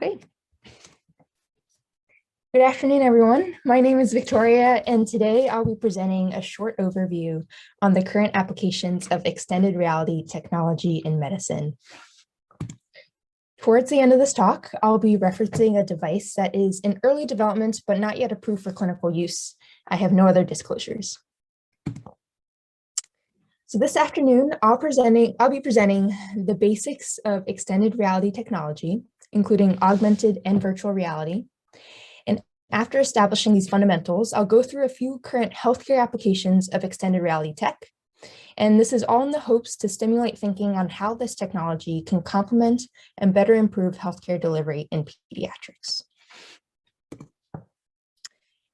Okay. Good afternoon, everyone. My name is Victoria, and today I'll be presenting a short overview on the current applications of extended reality technology in medicine. Towards the end of this talk, I'll be referencing a device that is in early development, but not yet approved for clinical use. I have no other disclosures. So this afternoon, I'll be presenting the basics of extended reality technology, including augmented and virtual reality. And after establishing these fundamentals, I'll go through a few current healthcare applications of extended reality tech. And this is all in the hopes to stimulate thinking on how this technology can complement and better improve healthcare delivery in pediatrics.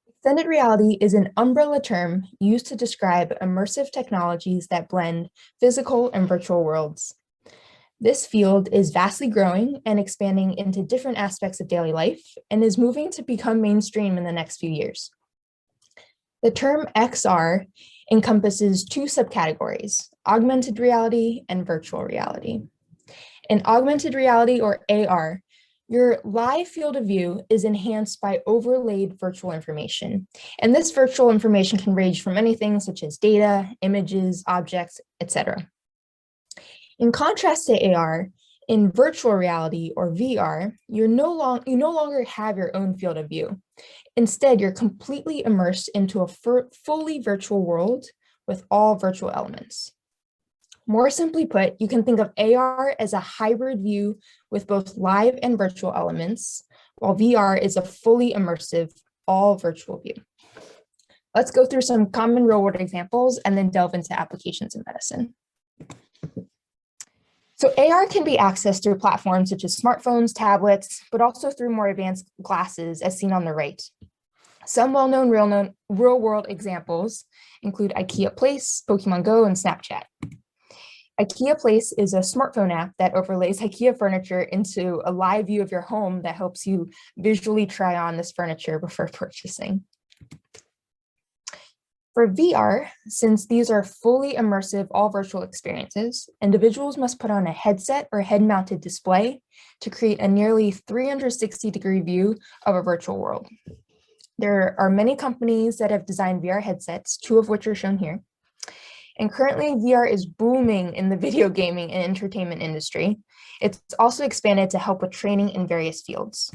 Extended reality is an umbrella term used to describe immersive technologies that blend physical and virtual worlds. This field is vastly growing and expanding into different aspects of daily life and is moving to become mainstream in the next few years. The term XR encompasses two subcategories, augmented reality and virtual reality. In augmented reality, or AR, your live field of view is enhanced by overlaid virtual information. And this virtual information can range from anything such as data, images, objects, etc. In contrast to AR, in virtual reality, or VR, you no longer have your own field of view. Instead, you're completely immersed into a fully virtual world with all virtual elements. More simply put, you can think of AR as a hybrid view with both live and virtual elements, while VR is a fully immersive, all virtual view. Let's go through some common real-world examples and then delve into applications in medicine. So AR can be accessed through platforms such as smartphones, tablets, but also through more advanced glasses as seen on the right. Some well-known real-world examples include IKEA Place, Pokemon Go, and Snapchat. IKEA Place is a smartphone app that overlays IKEA furniture into a live view of your home that helps you visually try on this furniture before purchasing. For VR, since these are fully immersive, all virtual experiences, individuals must put on a headset or head-mounted display to create a nearly 360-degree view of a virtual world. There are many companies that have designed VR headsets, two of which are shown here. And currently, VR is booming in the video gaming and entertainment industry. It's also expanded to help with training in various fields.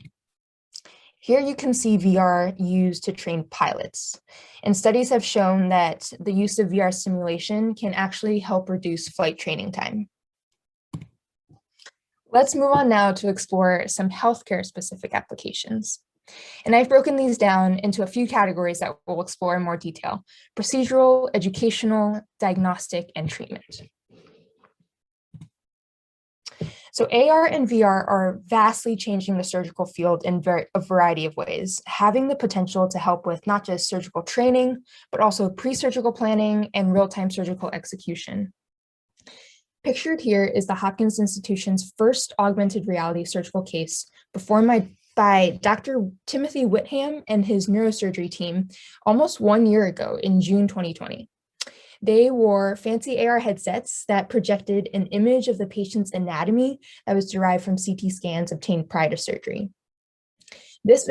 Here you can see VR used to train pilots. And studies have shown that the use of VR simulation can actually help reduce flight training time. Let's move on now to explore some healthcare specific applications. And I've broken these down into a few categories that we'll explore in more detail: procedural, educational, diagnostic, and treatment. So AR and VR are vastly changing the surgical field in a variety of ways, having the potential to help with not just surgical training, but also pre-surgical planning and real-time surgical execution. Pictured here is the Hopkins Institution's first augmented reality surgical case performed by Dr. Timothy Whitham and his neurosurgery team almost 1 year ago in June 2020. They wore fancy AR headsets that projected an image of the patient's anatomy that was derived from CT scans obtained prior to surgery. This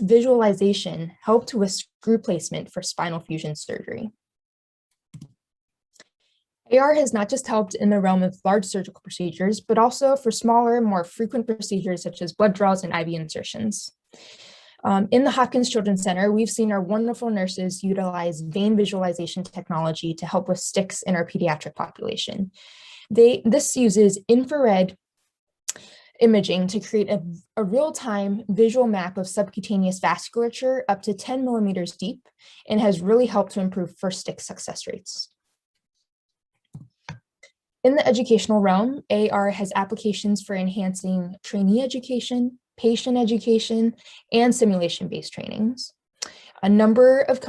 visualization helped with screw placement for spinal fusion surgery. AR has not just helped in the realm of large surgical procedures, but also for smaller, more frequent procedures such as blood draws and IV insertions. In the Hopkins Children's Center, we've seen our wonderful nurses utilize vein visualization technology to help with sticks in our pediatric population. This uses infrared imaging to create a real-time visual map of subcutaneous vasculature up to 10 millimeters deep and has really helped to improve first stick success rates. In the educational realm, AR has applications for enhancing trainee education, patient education, and simulation-based trainings. A number of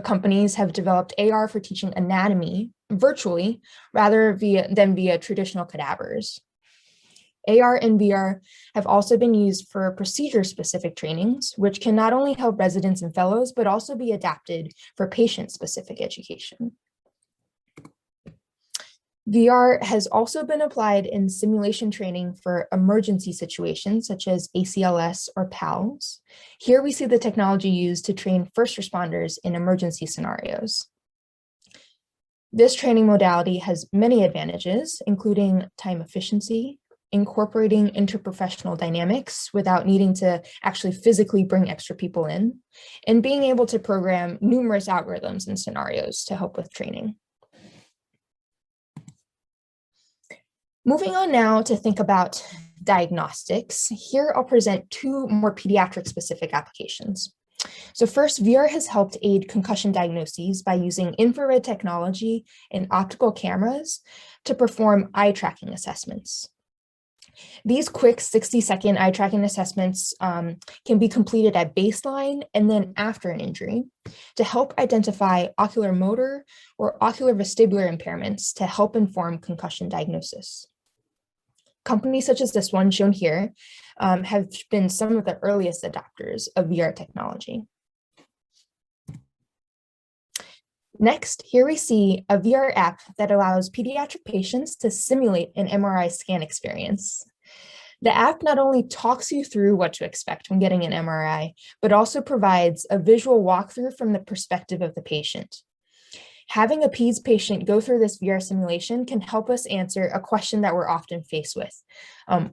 companies have developed AR for teaching anatomy virtually rather than via traditional cadavers. AR and VR have also been used for procedure-specific trainings, which can not only help residents and fellows, but also be adapted for patient-specific education. VR has also been applied in simulation training for emergency situations such as ACLS or PALS. Here we see the technology used to train first responders in emergency scenarios. This training modality has many advantages, including time efficiency, incorporating interprofessional dynamics without needing to actually physically bring extra people in, and being able to program numerous algorithms and scenarios to help with training. Moving on now to think about diagnostics, here I'll present two more pediatric specific applications. So first, VR has helped aid concussion diagnoses by using infrared technology and optical cameras to perform eye tracking assessments. These quick 60-second eye tracking assessments can be completed at baseline and then after an injury to help identify ocular motor or ocular vestibular impairments to help inform concussion diagnosis. Companies such as this one shown here have been some of the earliest adopters of VR technology. Next, here we see a VR app that allows pediatric patients to simulate an MRI scan experience. The app not only talks you through what to expect when getting an MRI, but also provides a visual walkthrough from the perspective of the patient. Having a PEDS patient go through this VR simulation can help us answer a question that we're often faced with,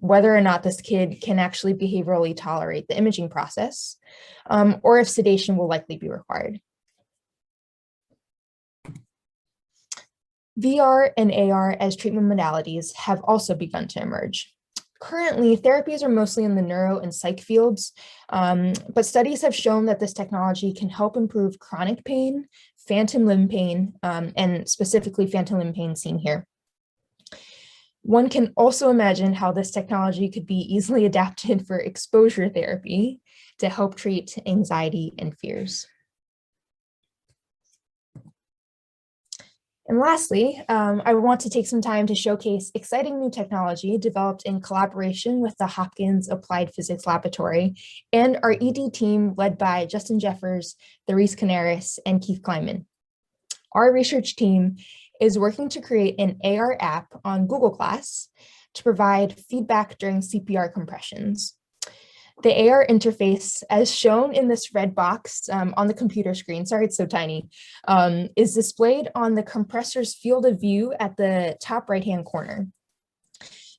whether or not this kid can actually behaviorally tolerate the imaging process, or if sedation will likely be required. VR and AR as treatment modalities have also begun to emerge. Currently, therapies are mostly in the neuro and psych fields, but studies have shown that this technology can help improve chronic pain, phantom limb pain, and specifically phantom limb pain seen here. One can also imagine how this technology could be easily adapted for exposure therapy to help treat anxiety and fears. And lastly, I want to take some time to showcase exciting new technology developed in collaboration with the Hopkins Applied Physics Laboratory and our ED team led by Justin Jeffers, Therese Canaris, and Keith Kleinman. Our research team is working to create an AR app on Google Glass to provide feedback during CPR compressions. The AR interface, as shown in this red box on the computer screen, sorry it's so tiny, is displayed on the compressor's field of view at the top right-hand corner.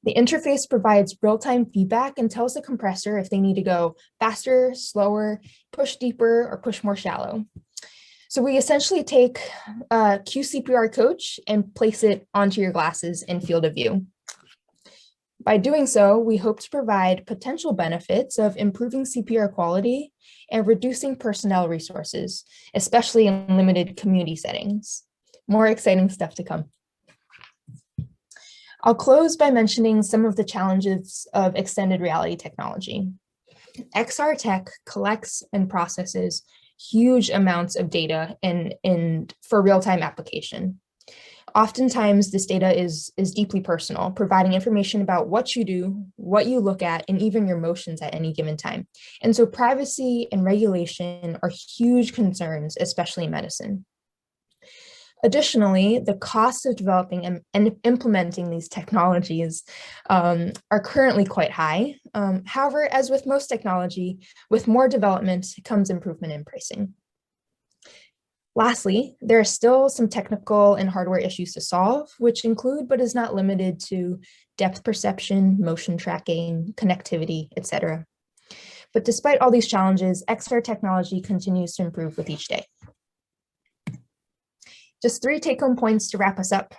The interface provides real-time feedback and tells the compressor if they need to go faster, slower, push deeper, or push more shallow. So we essentially take a QCPR coach and place it onto your glasses in field of view. By doing so, we hope to provide potential benefits of improving CPR quality and reducing personnel resources, especially in limited community settings. More exciting stuff to come. I'll close by mentioning some of the challenges of extended reality technology. XR tech collects and processes huge amounts of data for real-time application. Oftentimes, this data is deeply personal, providing information about what you do, what you look at, and even your motions at any given time. And so privacy and regulation are huge concerns, especially in medicine. Additionally, the cost of developing and implementing these technologies are currently quite high. However, as with most technology, with more development comes improvement in pricing. Lastly, there are still some technical and hardware issues to solve, which include but is not limited to depth perception, motion tracking, connectivity, etc. But despite all these challenges, XR technology continues to improve with each day. Just 3 take-home points to wrap us up.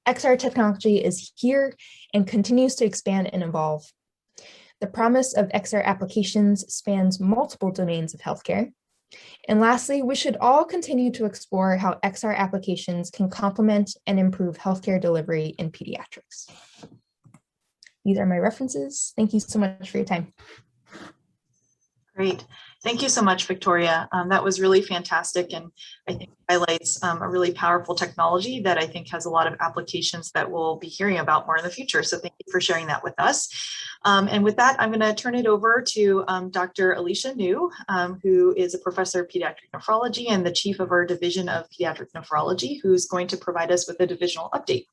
XR technology is here and continues to expand and evolve. The promise of XR applications spans multiple domains of healthcare. And lastly, we should all continue to explore how XR applications can complement and improve healthcare delivery in pediatrics. These are my references. Thank you so much for your time. Great. Thank you so much, Victoria. That was really fantastic, and I think highlights a really powerful technology that I think has a lot of applications that we'll be hearing about more in the future. So thank you for sharing that with us. And with that, I'm going to turn it over to Dr. Alicia New, who is a professor of pediatric nephrology and the chief of our division of pediatric nephrology, who's going to provide us with a divisional update.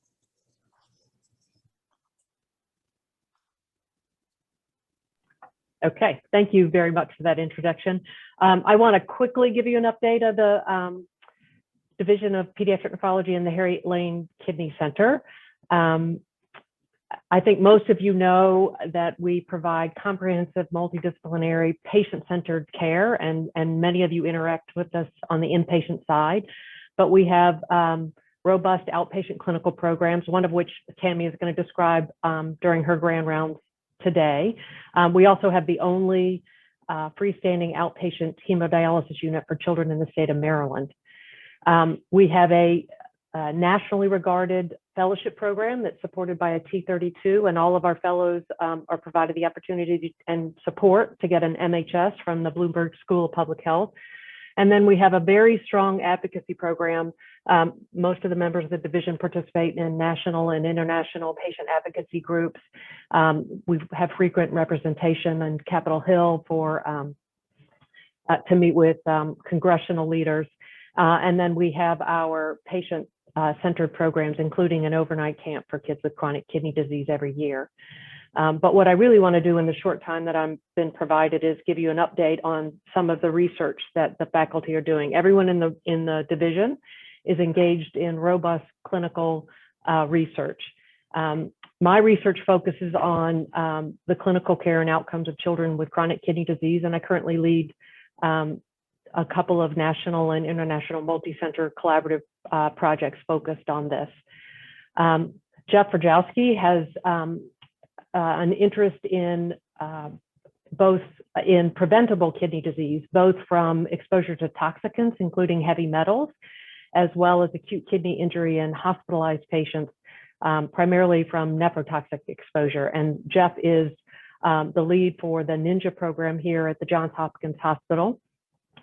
Okay, thank you very much for that introduction. I want to quickly give you an update of the Division of Pediatric Nephrology and the Harriet Lane Kidney Center. I think most of you know that we provide comprehensive, multidisciplinary, patient-centered care, and many of you interact with us on the inpatient side. But we have robust outpatient clinical programs, one of which Tammy is going to describe during her grand rounds today. We also have the only freestanding outpatient hemodialysis unit for children in the state of Maryland. We have a nationally regarded fellowship program that's supported by a T32, and all of our fellows are provided the opportunity and support to get an MHS from the Bloomberg School of Public Health. And then we have a very strong advocacy program. Most of the members of the division participate in national and international patient advocacy groups. We have frequent representation on Capitol Hill for to meet with congressional leaders. And then we have our patient-centered programs, including an overnight camp for kids with chronic kidney disease every year. But what I really want to do in the short time that I've been provided is give you an update on some of the research that the faculty are doing. Everyone in the division is engaged in robust clinical research. My research focuses on the clinical care and outcomes of children with chronic kidney disease, and I currently lead a couple of national and international multi-center collaborative projects focused on this. Jeff Rajowski has an interest in both in preventable kidney disease, both from exposure to toxicants, including heavy metals, as well as acute kidney injury in hospitalized patients, primarily from nephrotoxic exposure. And Jeff is the lead for the NINJA program here at the Johns Hopkins Hospital,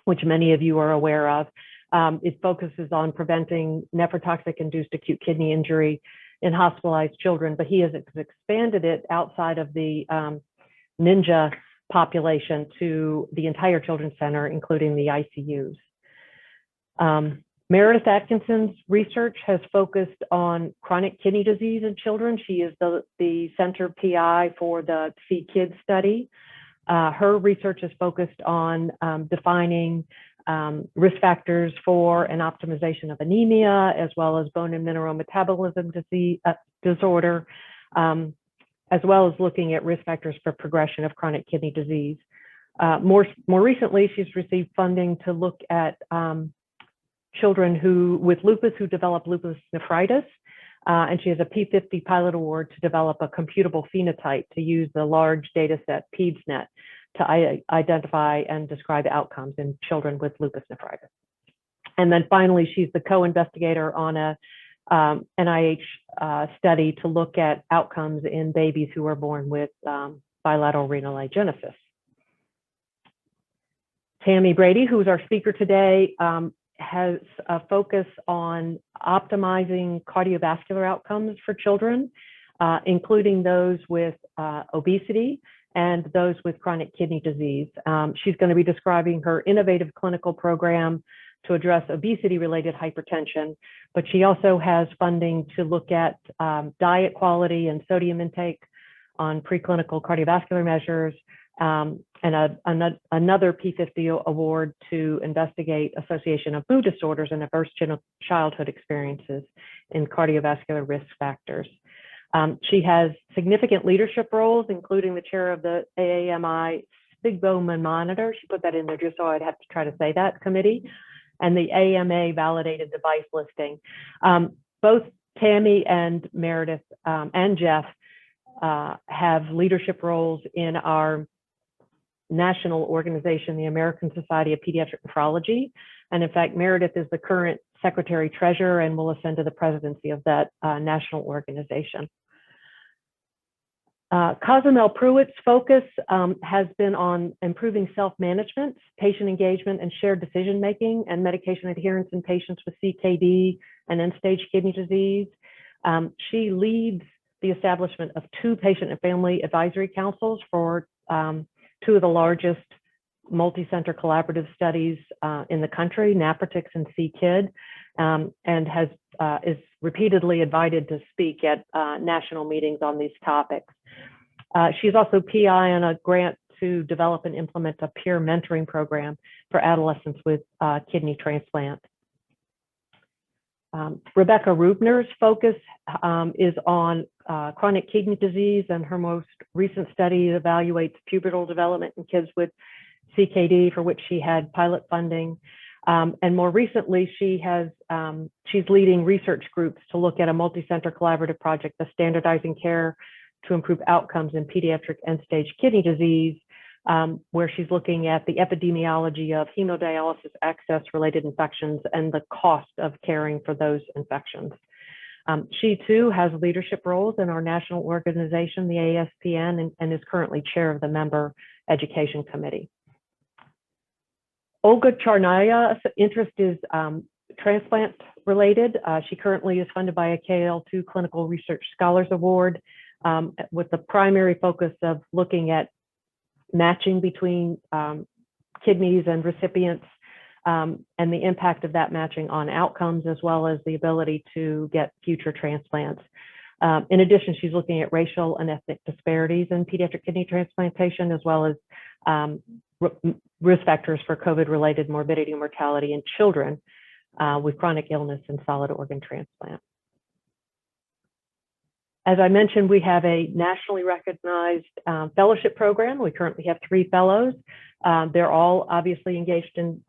which many of you are aware of. It focuses on preventing nephrotoxic-induced acute kidney injury in hospitalized children, but he has expanded it outside of the NINJA population to the entire Children's Center, including the ICUs. Meredith Atkinson's research has focused on chronic kidney disease in children. She is the center PI for the C-KID study. Her research is focused on defining risk factors for an optimization of anemia, as well as bone and mineral metabolism disorder, as well as looking at risk factors for progression of chronic kidney disease. More recently, she's received funding to look at children with lupus who develop lupus nephritis, and she has a P50 pilot award to develop a computable phenotype to use the large data set PEDSNet to identify and describe outcomes in children with lupus nephritis. And then finally, she's the co-investigator on a NIH study to look at outcomes in babies who are born with bilateral renal agenesis. Tammy Brady, who's our speaker today, has a focus on optimizing cardiovascular outcomes for children, including those with obesity and those with chronic kidney disease. She's going to be describing her innovative clinical program to address obesity-related hypertension, but she also has funding to look at diet quality and sodium intake on preclinical cardiovascular measures, and another P50 award to investigate association of mood disorders and adverse childhood experiences in cardiovascular risk factors. She has significant leadership roles, including the chair of the AAMI SPIGBO Monitor. She put that in there just so I'd have to try to say that committee, and the AMA validated device listing. Both Tammy and Meredith and Jeff have leadership roles in our national organization, the American Society of Pediatric Nephrology. And in fact, Meredith is the current secretary treasurer and will ascend to the presidency of that national organization. Cozumel Pruitt's focus has been on improving self-management, patient engagement, and shared decision-making and medication adherence in patients with CKD and end-stage kidney disease. She leads the establishment of 2 patient and family advisory councils for 2 of the largest multi-center collaborative studies in the country, NAPRTIX and C-KID, and is repeatedly invited to speak at national meetings on these topics. She's also PI on a grant to develop and implement a peer mentoring program for adolescents with kidney transplant. Rebecca Rupner's focus is on chronic kidney disease, and her most recent study evaluates pubertal development in kids with CKD, for which she had pilot funding. And more recently, she's leading research groups to look at a multi-center collaborative project, the Standardizing Care to Improve Outcomes in Pediatric End-Stage Kidney Disease, where she's looking at the epidemiology of hemodialysis access-related infections and the cost of caring for those infections. She too has leadership roles in our national organization, the ASPN, and is currently chair of the Member Education Committee. Olga Charnaya's interest is transplant related. She currently is funded by a KL2 Clinical Research Scholars Award with the primary focus of looking at matching between kidneys and recipients and the impact of that matching on outcomes, as well as the ability to get future transplants. In addition, she's looking at racial and ethnic disparities in pediatric kidney transplantation, as well as risk factors for COVID-related morbidity and mortality in children with chronic illness and solid organ transplant. As I mentioned, we have a nationally recognized fellowship program. We currently have 3 fellows. They're all obviously engaged in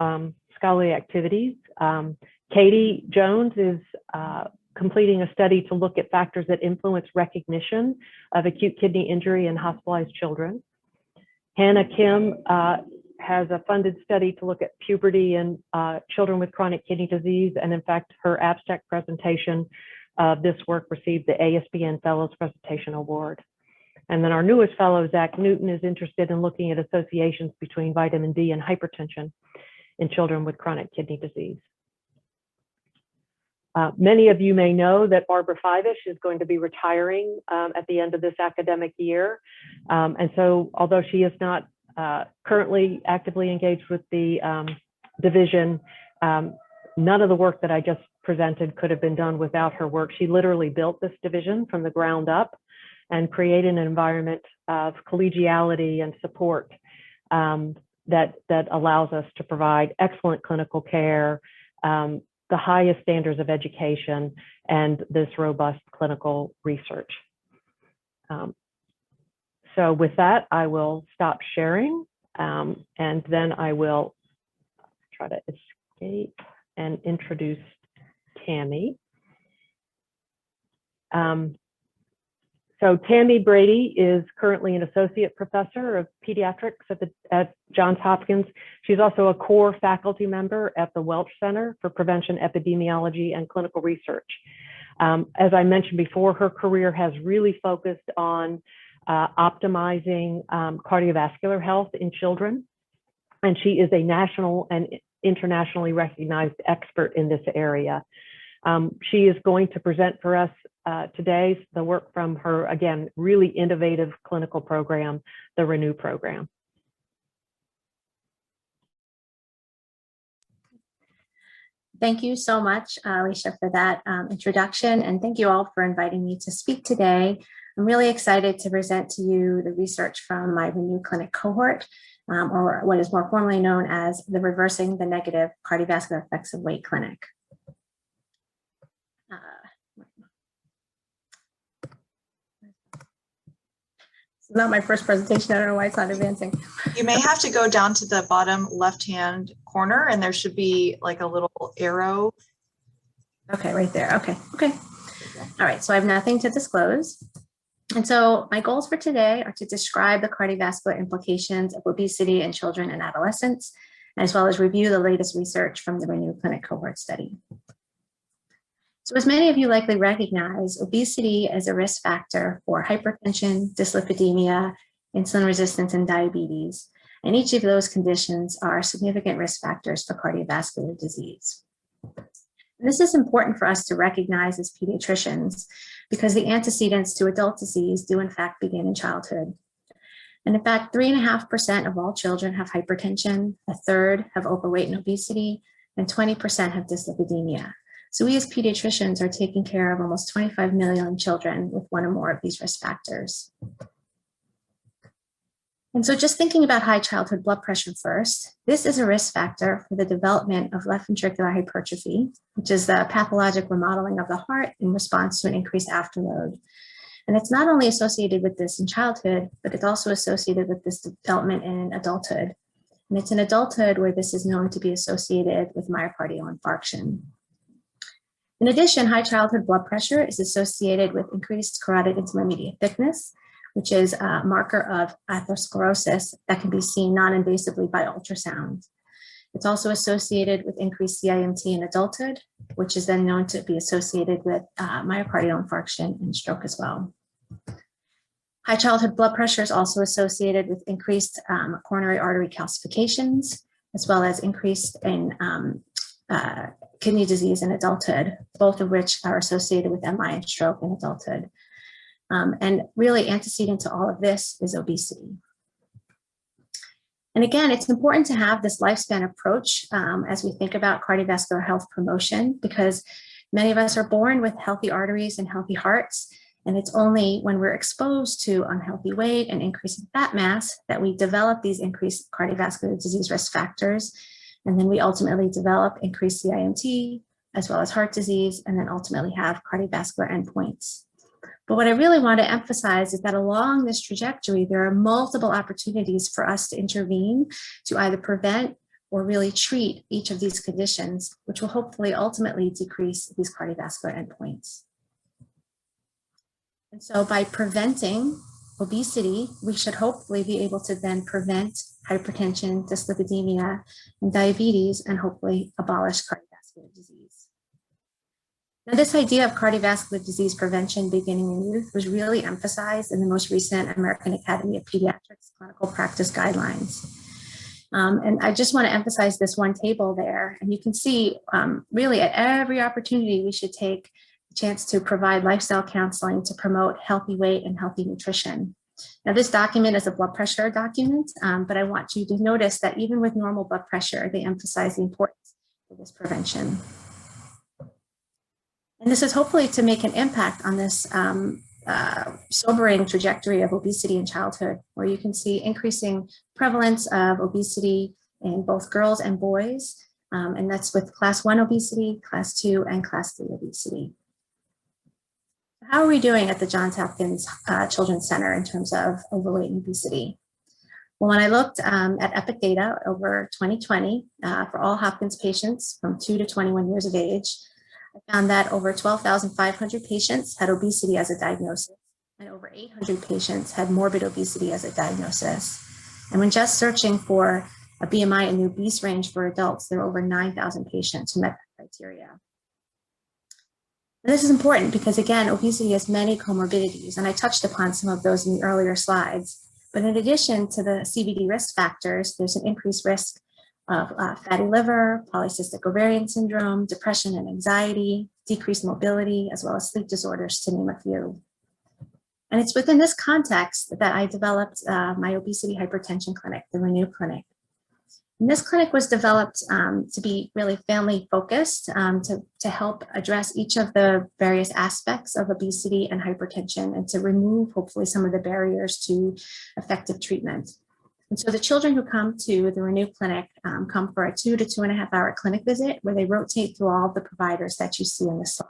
scholarly activities. Katie Jones is completing a study to look at factors that influence recognition of acute kidney injury in hospitalized children. Hannah Kim has a funded study to look at puberty in children with chronic kidney disease. And in fact, her abstract presentation of this work received the ASPN Fellows Presentation Award. And then our newest fellow, Zach Newton, is interested in looking at associations between vitamin D and hypertension in children with chronic kidney disease. Many of you may know that Barbara Fivish is going to be retiring at the end of this academic year. And so although she is not currently actively engaged with the division, none of the work that I just presented could have been done without her work. She literally built this division from the ground up and created an environment of collegiality and support that allows us to provide excellent clinical care, the highest standards of education, and this robust clinical research. So with that, I will stop sharing, and then I will try to escape and introduce Tammy. So Tammy Brady is currently an associate professor of pediatrics at Johns Hopkins. She's also a core faculty member at the Welch Center for Prevention, Epidemiology, and Clinical Research. As I mentioned before, her career has really focused on optimizing cardiovascular health in children, and she is a national and internationally recognized expert in this area. She is going to present for us today the work from her, again, really innovative clinical program, the Renew program. Thank you so much, Alicia, for that introduction, and thank you all for inviting me to speak today. I'm really excited to present to you the research from my Renewal Clinic Cohort, or what is more formally known as the Reversing the Negative Cardiovascular Effects of Weight Clinic. It's not my first presentation. I don't know why it's not advancing. You may have to go down to the bottom left-hand corner, and there should be like a little arrow. Okay, right there. Okay. All right, so I have nothing to disclose. And so my goals for today are to describe the cardiovascular implications of obesity in children and adolescents, as well as review the latest research from the Renewal Clinic Cohort study. So as many of you likely recognize, obesity is a risk factor for hypertension, dyslipidemia, insulin resistance, and diabetes. And each of those conditions are significant risk factors for cardiovascular disease. And this is important for us to recognize as pediatricians because the antecedents to adult disease do in fact begin in childhood. And in fact, 3.5% of all children have hypertension, 1/3 have overweight and obesity, and 20% have dyslipidemia. So we as pediatricians are taking care of almost 25 million children with one or more of these risk factors. And so just thinking about high childhood blood pressure first, this is a risk factor for the development of left ventricular hypertrophy, which is the pathologic remodeling of the heart in response to an increased afterload. And it's not only associated with this in childhood, but it's also associated with this development in adulthood. And it's in adulthood where this is known to be associated with myocardial infarction. In addition, high childhood blood pressure is associated with increased carotid intima media thickness, which is a marker of atherosclerosis that can be seen non-invasively by ultrasound. It's also associated with increased CIMT in adulthood, which is then known to be associated with myocardial infarction and stroke as well. High childhood blood pressure is also associated with increased coronary artery calcifications, as well as increased in kidney disease in adulthood, both of which are associated with MI and stroke in adulthood. And really antecedent to all of this is obesity. And again, it's important to have this lifespan approach as we think about cardiovascular health promotion, because many of us are born with healthy arteries and healthy hearts. And it's only when we're exposed to unhealthy weight and increase in fat mass that we develop these increased cardiovascular disease risk factors. And then we ultimately develop increased CIMT, as well as heart disease, and then ultimately have cardiovascular endpoints. But what I really want to emphasize is that along this trajectory, there are multiple opportunities for us to intervene to either prevent or really treat each of these conditions, which will hopefully ultimately decrease these cardiovascular endpoints. And so by preventing obesity, we should hopefully be able to then prevent hypertension, dyslipidemia, and diabetes, and hopefully abolish cardiovascular disease. Now, this idea of cardiovascular disease prevention beginning in youth was really emphasized in the most recent American Academy of Pediatrics clinical practice guidelines. And I just want to emphasize this one table there. And you can see really at every opportunity, we should take a chance to provide lifestyle counseling to promote healthy weight and healthy nutrition. Now, this document is a blood pressure document, but I want you to notice that even with normal blood pressure, they emphasize the importance of this prevention. And this is hopefully to make an impact on this sobering trajectory of obesity in childhood, where you can see increasing prevalence of obesity in both girls and boys. And that's with class 1 obesity, class 2, and class 3 obesity. How are we doing at the Johns Hopkins Children's Center in terms of overweight and obesity? Well, when I looked at EPIC data over 2020 for all Hopkins patients from 2 to 21 years of age, I found that over 12,500 patients had obesity as a diagnosis, and over 800 patients had morbid obesity as a diagnosis. And when just searching for a BMI in the obese range for adults, there were over 9,000 patients who met that criteria. And this is important because, again, obesity has many comorbidities, and I touched upon some of those in the earlier slides. But in addition to the CVD risk factors, there's an increased risk of fatty liver, polycystic ovarian syndrome, depression and anxiety, decreased mobility, as well as sleep disorders, to name a few. And it's within this context that I developed my obesity hypertension clinic, the Renewal Clinic. And this clinic was developed to be really family focused, to help address each of the various aspects of obesity and hypertension, and to remove hopefully some of the barriers to effective treatment. And so the children who come to the Renewal Clinic come for a 2 to 2.5 hour clinic visit where they rotate through all of the providers that you see in this slide.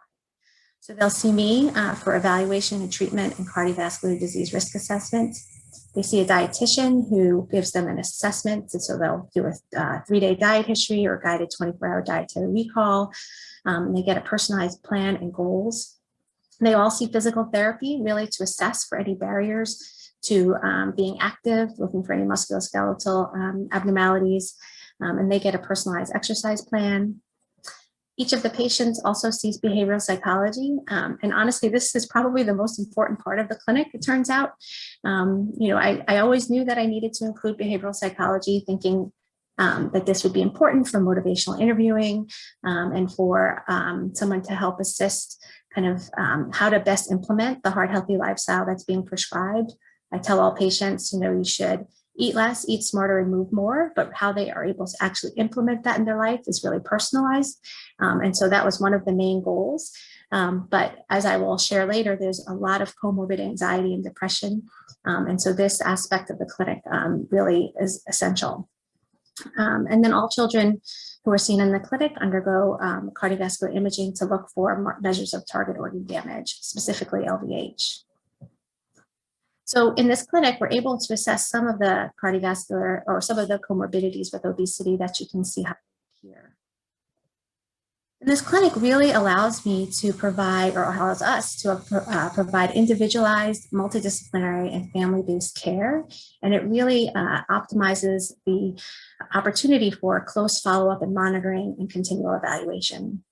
So they'll see me for evaluation and treatment and cardiovascular disease risk assessment. They see a dietitian who gives them an assessment. And so they'll do a 3-day diet history or guided 24-hour dietary recall. And they get a personalized plan and goals. And they all see physical therapy really to assess for any barriers to being active, looking for any musculoskeletal abnormalities, and they get a personalized exercise plan. Each of the patients also sees behavioral psychology, and honestly, this is probably the most important part of the clinic, it turns out. I always knew that I needed to include behavioral psychology, thinking that this would be important for motivational interviewing and for someone to help assist kind of how to best implement the heart healthy lifestyle that's being prescribed. I tell all patients, you should eat less, eat smarter, and move more, but how they are able to actually implement that in their life is really personalized. And so that was one of the main goals. But as I will share later, there's a lot of comorbid anxiety and depression. And so this aspect of the clinic really is essential. And then all children who are seen in the clinic undergo cardiovascular imaging to look for measures of target organ damage, specifically LVH. So in this clinic, we're able to assess some of the cardiovascular or some of the comorbidities with obesity that you can see here. And this clinic really allows me to provide, or allows us to provide individualized, multidisciplinary, and family-based care. And it really optimizes the opportunity for close follow-up and monitoring and continual evaluation.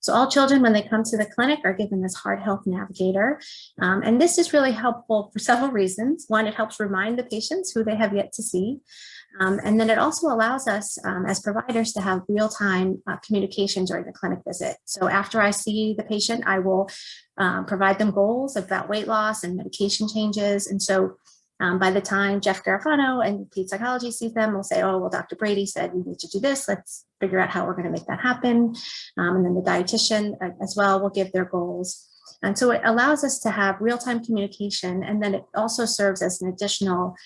So all children, when they come to the clinic, are given this Heart Health Navigator. And this is really helpful for several reasons. One, it helps remind the patients who they have yet to see. And then it also allows us as providers to have real-time communication during the clinic visit. So after I see the patient, I will provide them goals about weight loss and medication changes. And so by the time Jeff Garofano and Pediatric Psychology sees them, we'll say, oh, well, Dr. Brady said we need to do this. Let's figure out how we're going to make that happen. And then the dietitian as well will give their goals. And so it allows us to have real-time communication. And then it also serves as an additional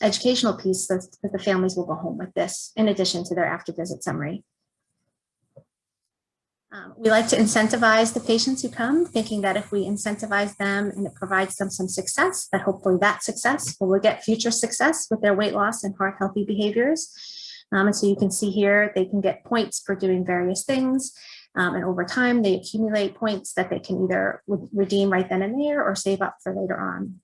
educational piece that the families will go home with this in addition to their after visit summary. We like to incentivize the patients who come, thinking that if we incentivize them and it provides them some success, that hopefully that success will get future success with their weight loss and heart healthy behaviors. And so you can see here, they can get points for doing various things. And over time, they accumulate points that they can either redeem right then and there or save up for later on.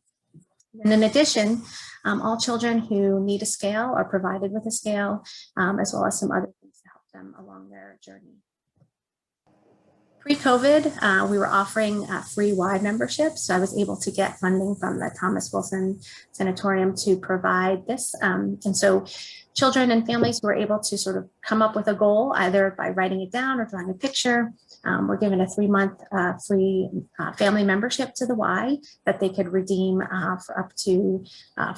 And in addition, all children who need a scale are provided with a scale, as well as some other things to help them along their journey. Pre-COVID, we were offering free Y memberships. So I was able to get funding from the Thomas Wilson Sanatorium to provide this. And so children and families who were able to sort of come up with a goal, either by writing it down or drawing a picture, were given a 3-month free family membership to the Y that they could redeem for up to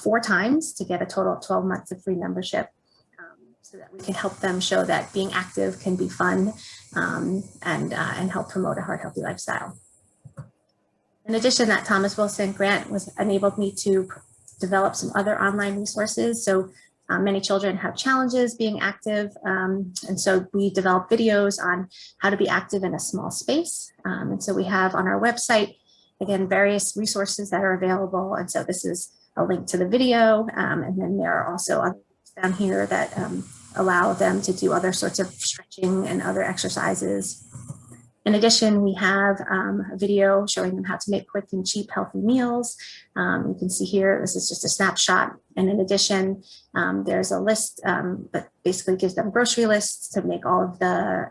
4 times to get a total of 12 months of free membership. So that we can help them show that being active can be fun and help promote a heart healthy lifestyle. In addition, that Thomas Wilson grant enabled me to develop some other online resources. So many children have challenges being active. And so we developed videos on how to be active in a small space. And so we have on our website, again, various resources that are available. And so this is a link to the video. And then there are also others down here that allow them to do other sorts of stretching and other exercises. In addition, we have a video showing them how to make quick and cheap healthy meals. You can see here, this is just a snapshot. And in addition, there's a list that basically gives them grocery lists to make all of the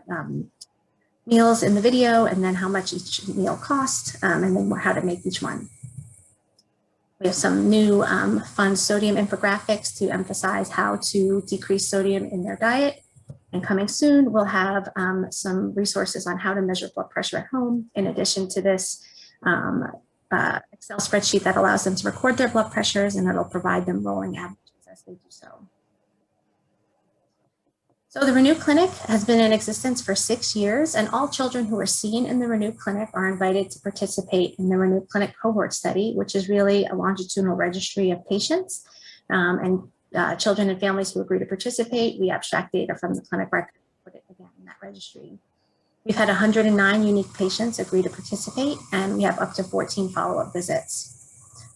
meals in the video, and then how much each meal costs, and then how to make each one. We have some new fun sodium infographics to emphasize how to decrease sodium in their diet. And coming soon, we'll have some resources on how to measure blood pressure at home, in addition to this Excel spreadsheet that allows them to record their blood pressures, and it'll provide them rolling averages as they do so. So the Renewal Clinic has been in existence for 6 years, and all children who are seen in the Renewal Clinic are invited to participate in the Renewal Clinic Cohort study, which is really a longitudinal registry of patients. Children and families who agree to participate, we abstract data from the clinic record and put it again in that registry. We've had 109 unique patients agree to participate, and we have up to 14 follow-up visits.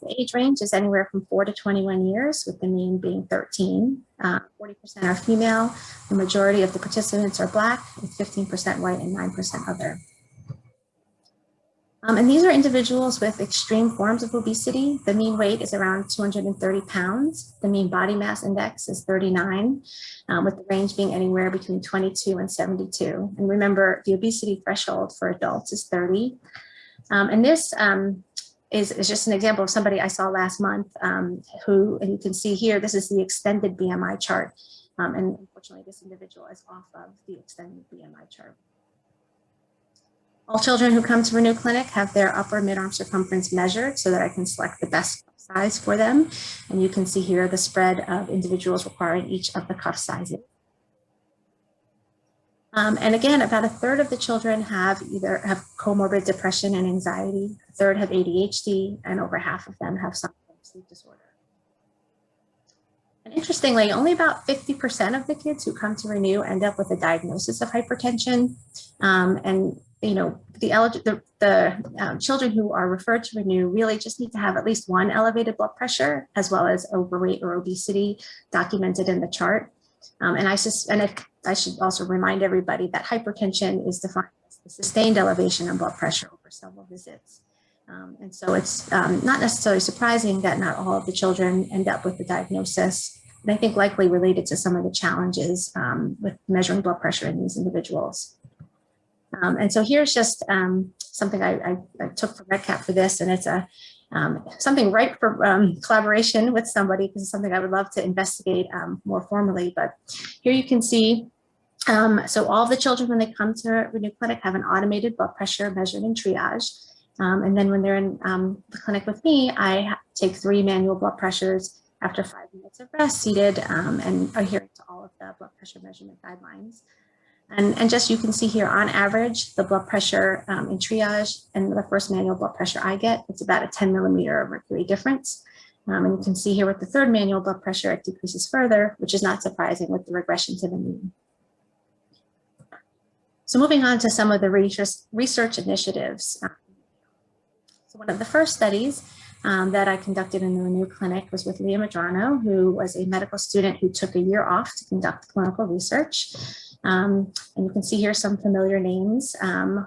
The age range is anywhere from 4 to 21 years, with the mean being 13. 40% are female. The majority of the participants are Black, with 15% white and 9% other. And these are individuals with extreme forms of obesity. The mean weight is around 230 pounds. The mean body mass index is 39, with the range being anywhere between 22 and 72. And remember, the obesity threshold for adults is 30. And this is just an example of somebody I saw last month who, and you can see here, this is the extended BMI chart. And unfortunately, this individual is off of the extended BMI chart. All children who come to Renew Clinic have their upper mid-arm circumference measured so that I can select the best cuff size for them. And you can see here the spread of individuals requiring each of the cuff sizes. And again, about a third of the children have comorbid depression and anxiety, a third have ADHD, and over half of them have some form of sleep disorder. And interestingly, only about 50% of the kids who come to Renew end up with a diagnosis of hypertension. And you know, the children who are referred to Renew really just need to have at least one elevated blood pressure, as well as overweight or obesity documented in the chart. And I should also remind everybody that hypertension is defined as the sustained elevation in blood pressure over several visits. And so it's not necessarily surprising that not all of the children end up with the diagnosis, and I think likely related to some of the challenges with measuring blood pressure in these individuals. And so here's just something I took from REDCap for this, and it's something ripe for collaboration with somebody, because it's something I would love to investigate more formally. But here you can see, so all of the children when they come to Renew Clinic have an automated blood pressure measured in triage. And then when they're in the clinic with me, I take 3 manual blood pressures after 5 minutes of rest, seated, and adhering to all of the blood pressure measurement guidelines. And just you can see here, on average, the blood pressure in triage and the first manual blood pressure I get, it's about a 10 millimeter of mercury difference. And you can see here with the third manual blood pressure, it decreases further, which is not surprising with the regression to the mean. So moving on to some of the research initiatives. So one of the first studies that I conducted in the Renew Clinic was with Leah Madrano, who was a medical student who took a year off to conduct clinical research. And you can see here some familiar names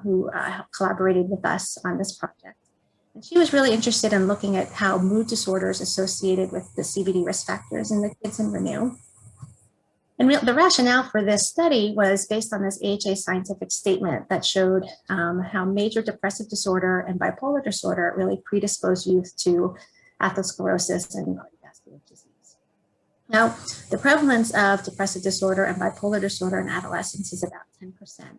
who collaborated with us on this project. And she was really interested in looking at how mood disorders associated with the CVD risk factors in the kids in Renew. And the rationale for this study was based on this AHA scientific statement that showed how major depressive disorder and bipolar disorder really predispose youth to atherosclerosis and cardiovascular disease. Now, the prevalence of depressive disorder and bipolar disorder in adolescents is about 10%. And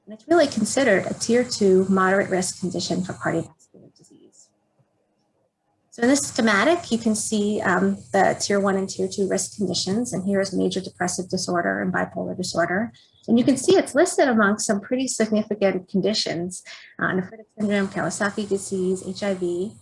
it's really considered a tier 2 moderate risk condition for cardiovascular disease. So in this schematic, you can see the tier 1 and tier 2 risk conditions. And here is major depressive disorder and bipolar disorder. And you can see it's listed among some pretty significant conditions, nephritic syndrome, Kawasaki disease, HIV.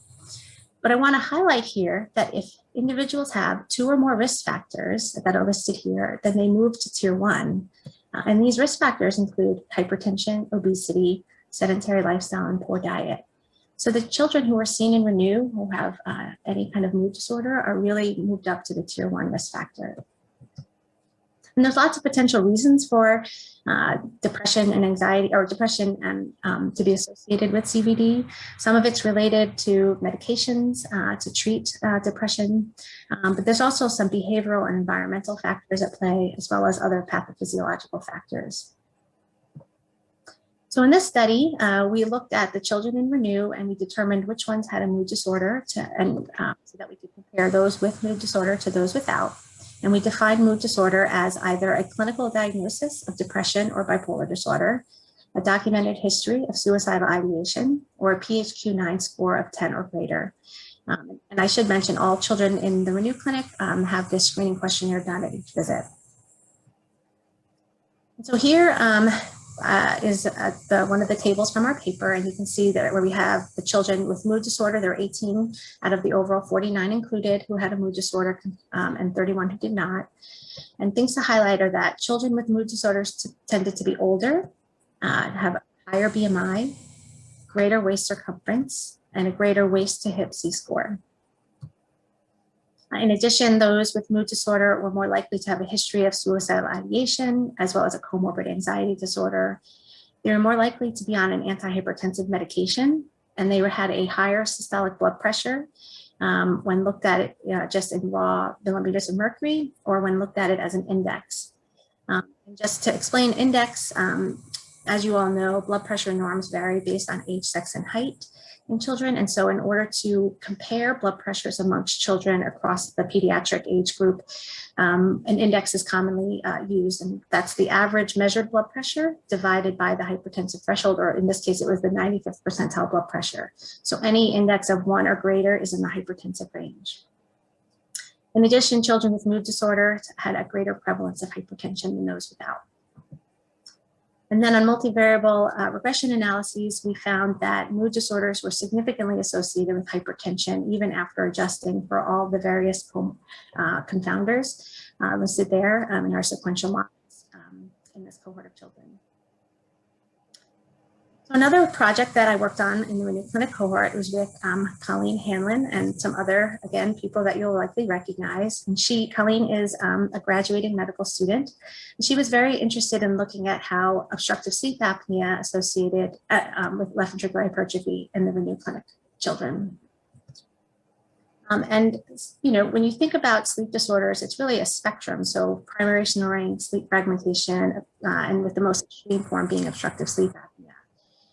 But I want to highlight here that if individuals have 2 or more risk factors that are listed here, then they move to tier 1. And these risk factors include hypertension, obesity, sedentary lifestyle, and poor diet. So the children who are seen in Renew who have any kind of mood disorder are really moved up to the tier 1 risk factor. And there's lots of potential reasons for depression and anxiety, or depression and to be associated with CVD. Some of it's related to medications to treat depression, but there's also some behavioral and environmental factors at play, as well as other pathophysiological factors. So in this study, we looked at the children in Renew, and we determined which ones had a mood disorder so that we could compare those with mood disorder to those without. And we defined mood disorder as either a clinical diagnosis of depression or bipolar disorder, a documented history of suicidal ideation, or a PHQ-9 score of 10 or greater. And I should mention all children in the Renew Clinic have this screening questionnaire done at each visit. And so here is one of the tables from our paper, and you can see that where we have the children with mood disorder, there are 18 out of the overall 49 included who had a mood disorder, and 31 who did not. And things to highlight are that children with mood disorders tended to be older, have a higher BMI, greater waist circumference, and a greater waist to hip C-score. In addition, those with mood disorder were more likely to have a history of suicidal ideation, as well as a comorbid anxiety disorder. They were more likely to be on an antihypertensive medication, and they had a higher systolic blood pressure when looked at it just in raw millimeters of mercury, or when looked at it as an index. And just to explain index, as you all know, blood pressure norms vary based on age, sex, and height. in children. And so in order to compare blood pressures amongst children across the pediatric age group, an index is commonly used, and that's the average measured blood pressure divided by the hypertensive threshold, or in this case, it was the 95th percentile blood pressure. So any index of 1 or greater is in the hypertensive range. In addition, children with mood disorder had a greater prevalence of hypertension than those without. And then on multivariable regression analyses, we found that mood disorders were significantly associated with hypertension, even after adjusting for all the various confounders listed there in our sequential models in this cohort of children. So another project that I worked on in the Renewal Clinic Cohort was with Colleen Hanlon and some other, again, people that you'll likely recognize. And Colleen is a graduating medical student. And she was very interested in looking at how obstructive sleep apnea associated with left ventricular hypertrophy in the Renewal Clinic children. And, you know, when you think about sleep disorders, it's really a spectrum. So primary snoring, sleep fragmentation, and with the most extreme form being obstructive sleep apnea.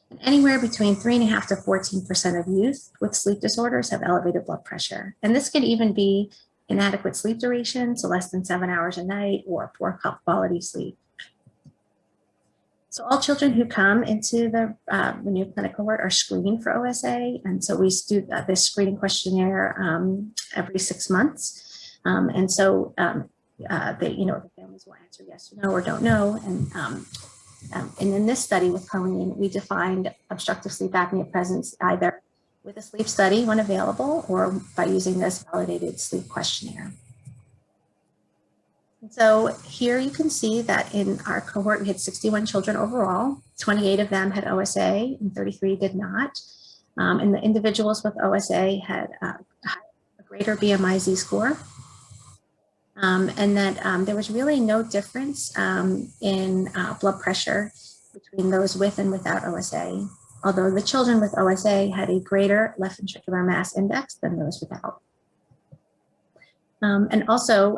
And anywhere between 3.5% to 14% of youth with sleep disorders have elevated blood pressure. And this can even be inadequate sleep duration, so less than 7 hours a night, or poor quality sleep. So all children who come into the Renewal Clinic Cohort are screened for OSA. And so we do this screening questionnaire every 6 months. And so the families will answer yes or no or don't know. And in this study with Colleen, we defined obstructive sleep apnea presence either with a sleep study when available or by using this validated sleep questionnaire. And so here you can see that in our cohort, we had 61 children overall. 28 of them had OSA and 33 did not. And the individuals with OSA had a greater BMI Z-score. And that there was really no difference in blood pressure between those with and without OSA, although the children with OSA had a greater left ventricular mass index than those without. And also,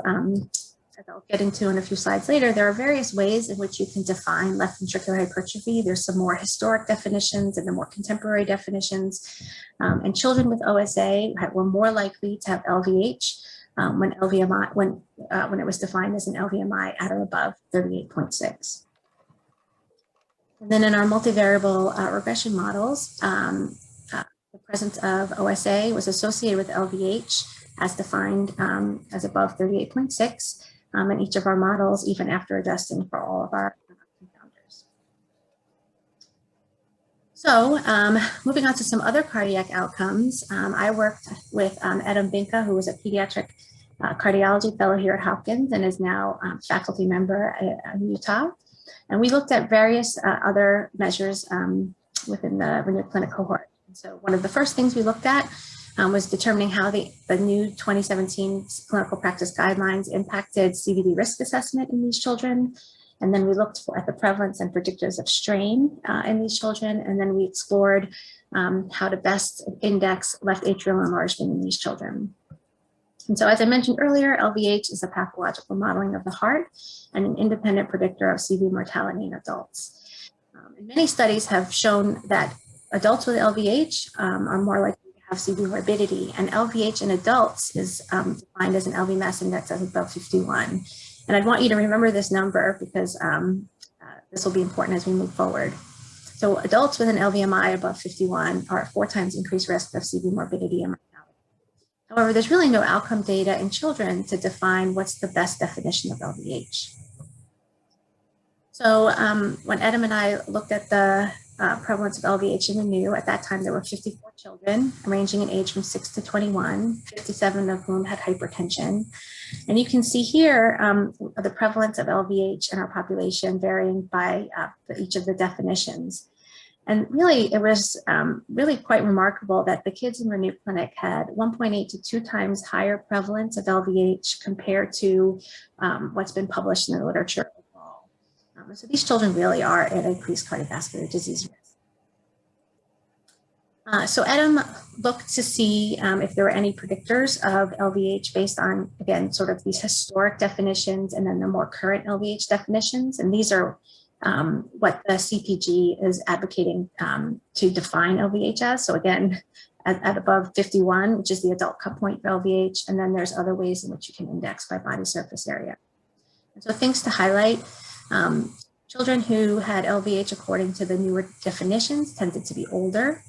as I'll get into in a few slides later, there are various ways in which you can define left ventricular hypertrophy. There's some more historic definitions and the more contemporary definitions. And children with OSA were more likely to have LVH when it was defined as an LVMI at or above 38.6. And then in our multivariable regression models, the presence of OSA was associated with LVH as defined as above 38.6 in each of our models, even after adjusting for all of our confounders. So moving on to some other cardiac outcomes, I worked with Adam Binka, who was a pediatric cardiology fellow here at Hopkins and is now faculty member in Utah. And we looked at various other measures within the Renewal Clinic Cohort. And so one of the first things we looked at was determining how the new 2017 clinical practice guidelines impacted CVD risk assessment in these children. And then we looked at the prevalence and predictors of strain in these children. And then we explored how to best index left atrial enlargement in these children. And so, as I mentioned earlier, LVH is a pathological modeling of the heart and an independent predictor of CV mortality in adults. And many studies have shown that adults with LVH are more likely to have CV morbidity, and LVH in adults is defined as an LV mass index of above 51. And I'd want you to remember this number because this will be important as we move forward. So adults with an LVMI above 51 are at 4 times increased risk of CV morbidity and mortality. However, there's really no outcome data in children to define what's the best definition of LVH. So when Adam and I looked at the prevalence of LVH in Renew, at that time there were 54 children ranging in age from 6 to 21, 57 of whom had hypertension. And you can see here the prevalence of LVH in our population varying by each of the definitions. And really, it was really quite remarkable that the kids in Renewal Clinic had 1.8 to 2 times higher prevalence of LVH compared to what's been published in the literature overall. So these children really are at increased cardiovascular disease risk. So Adam looked to see if there were any predictors of LVH based on, again, sort of these historic definitions and then the more current LVH definitions. And these are what the CPG is advocating to define LVH as. So again, at above 51, which is the adult cut point for LVH, and then there's other ways in which you can index by body surface area. And so things to highlight, children who had LVH according to the newer definitions tended to be older,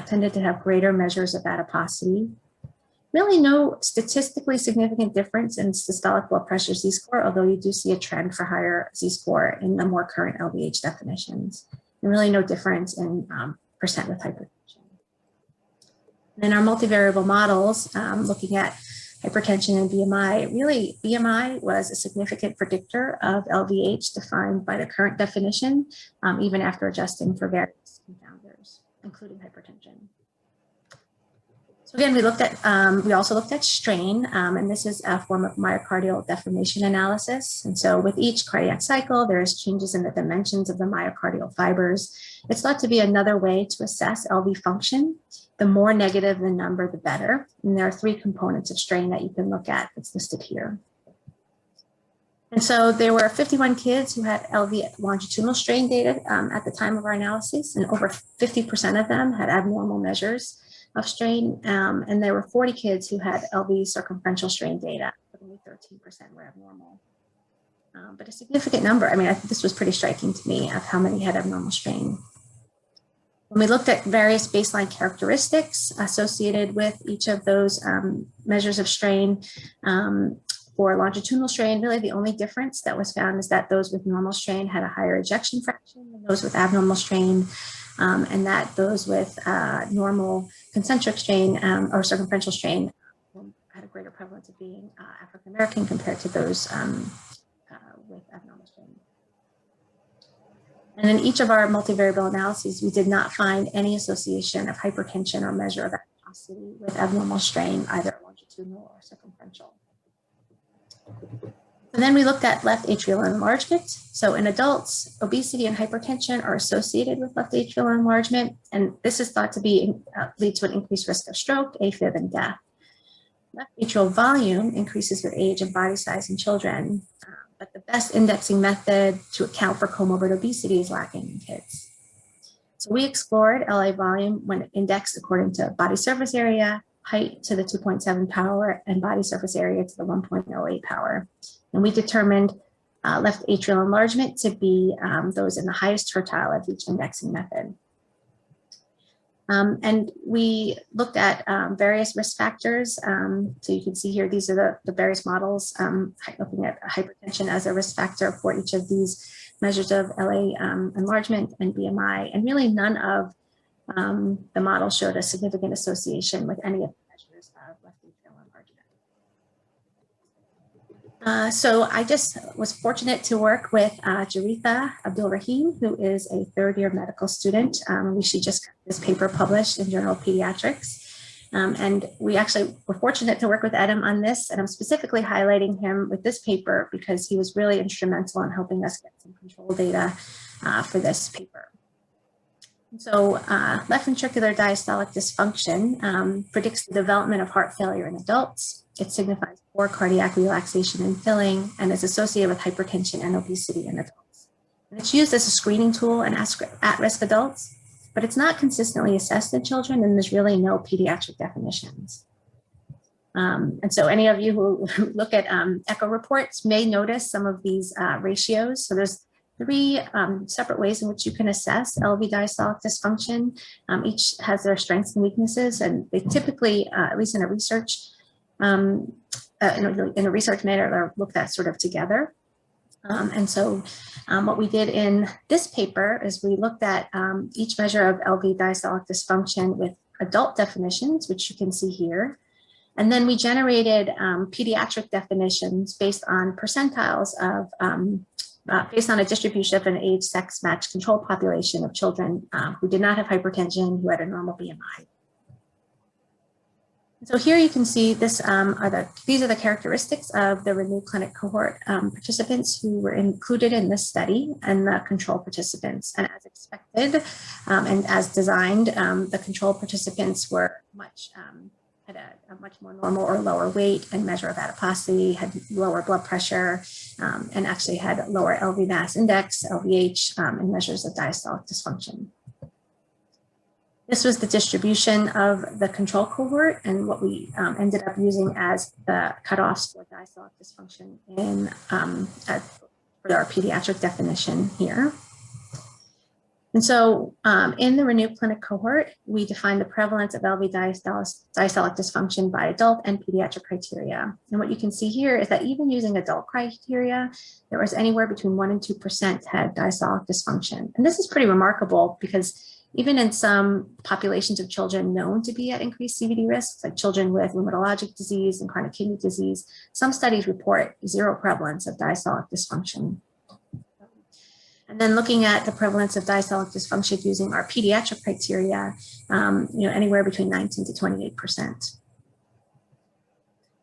tended to have greater measures of adiposity. Really no statistically significant difference in systolic blood pressure Z-score, although you do see a trend for higher Z-score in the more current LVH definitions. And really no difference in percent with hypertension. In our multivariable models, looking at hypertension and BMI, really BMI was a significant predictor of LVH defined by the current definition, even after adjusting for various confounders, including hypertension. So again, we also looked at strain, and this is a form of myocardial deformation analysis. And so with each cardiac cycle, there's changes in the dimensions of the myocardial fibers. It's thought to be another way to assess LV function. The more negative the number, the better. And there are 3 components of strain that you can look at that's listed here. And so there were 51 kids who had LV longitudinal strain data at the time of our analysis, and over 50% of them had abnormal measures of strain, and there were 40 kids who had LV circumferential strain data, but only 13% were abnormal. But a significant number, I mean, this was pretty striking to me of how many had abnormal strain. When we looked at various baseline characteristics associated with each of those measures of strain, for longitudinal strain, really the only difference that was found is that those with normal strain had a higher ejection fraction than those with abnormal strain, and that those with normal concentric strain or circumferential strain had a greater prevalence of being African American compared to those with abnormal strain. And in each of our multivariable analyses, we did not find any association of hypertension or measure of adiposity with abnormal strain, either longitudinal or circumferential. And then we looked at left atrial enlargement. So in adults, obesity and hypertension are associated with left atrial enlargement, and this is thought to be lead to an increased risk of stroke, AFib, and death. Left atrial volume increases with age and body size in children, but the best indexing method to account for comorbid obesity is lacking in kids. So we explored LA volume when indexed according to body surface area, height to the 2.7 power, and body surface area to the 1.08 power. And we determined left atrial enlargement to be those in the highest tertile of each indexing method. And we looked at various risk factors. So you can see here, these are the various models looking at hypertension as a risk factor for each of these measures of LA enlargement and BMI. And really none of the models showed a significant association with any of the measures of left atrial enlargement. So I just was fortunate to work with Jaritha Abdul Rahim, who is a third-year medical student. She just got this paper published in Journal of Pediatrics. And we actually were fortunate to work with Adam on this, and I'm specifically highlighting him with this paper because he was really instrumental in helping us get some control data for this paper. So left ventricular diastolic dysfunction predicts the development of heart failure in adults. It signifies poor cardiac relaxation and filling, and is associated with hypertension and obesity in adults. And it's used as a screening tool in at-risk adults, but it's not consistently assessed in children, and there's really no pediatric definitions. And so any of you who look at echo reports may notice some of these ratios. So there's 3 separate ways in which you can assess LV diastolic dysfunction. Each has their strengths and weaknesses, and they typically, at least in a research manner, are looked at sort of together. And so what we did in this paper is we looked at each measure of LV diastolic dysfunction with adult definitions, which you can see here. And then we generated pediatric definitions based on percentiles of based on a distribution of an age, sex matched control population of children who did not have hypertension, who had a normal BMI. So here you can see these are the characteristics of the Renewal Clinic Cohort participants who were included in this study and the control participants. And as expected and as designed, the control participants were much had a much more normal or lower weight and measure of adiposity, had lower blood pressure, and actually had lower LV mass index, LVH, and measures of diastolic dysfunction. This was the distribution of the control cohort and what we ended up using as the cutoffs for diastolic dysfunction in for our pediatric definition here. And so in the Renewal Clinic Cohort, we defined the prevalence of LV diastolic dysfunction by adult and pediatric criteria. And what you can see here is that even using adult criteria, there was anywhere between 1% and 2% had diastolic dysfunction. And this is pretty remarkable because even in some populations of children known to be at increased CVD risks, like children with rheumatologic disease and chronic kidney disease, some studies report zero prevalence of diastolic dysfunction. And then looking at the prevalence of diastolic dysfunction using our pediatric criteria, anywhere between 19 to 28%.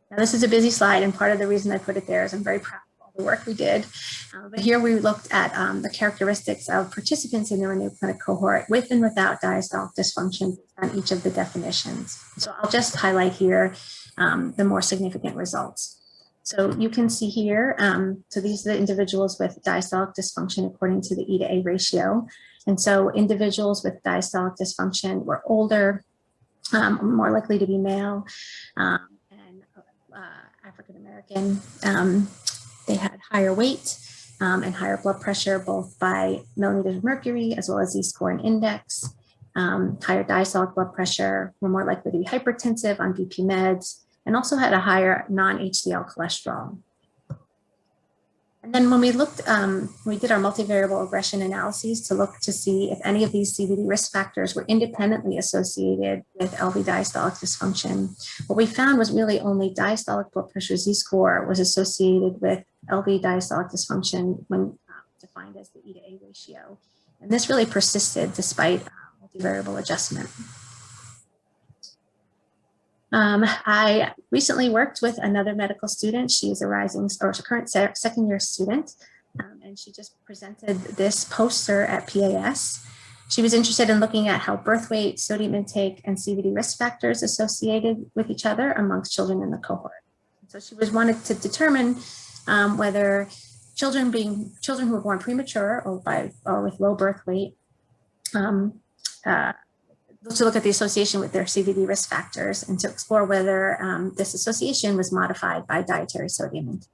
Now this is a busy slide, and part of the reason I put it there is I'm very proud of all the work we did. But here we looked at the characteristics of participants in the Renewal Clinic Cohort with and without diastolic dysfunction on each of the definitions. So I'll just highlight here the more significant results. So you can see here, so these are the individuals with diastolic dysfunction according to the E to A ratio. And so individuals with diastolic dysfunction were older, more likely to be male, and African-American. They had higher weight and higher blood pressure, both by millimeters of mercury as well as Z-score and index. Higher diastolic blood pressure, were more likely to be hypertensive on BP meds, and also had a higher non-HDL cholesterol. And then when we looked, we did our multivariable regression analyses to look to see if any of these CVD risk factors were independently associated with LV diastolic dysfunction. What we found was really only diastolic blood pressure Z-score was associated with LV diastolic dysfunction when defined as the E to A ratio. And this really persisted despite multivariable adjustment. I recently worked with another medical student. She is a current second year student, and she just presented this poster at PAS. She was interested in looking at how birth weight, sodium intake, and CVD risk factors associated with each other amongst children in the cohort. So she wanted to determine whether children who were born premature or with low birth weight, to look at the association with their CVD risk factors and to explore whether this association was modified by dietary sodium intake.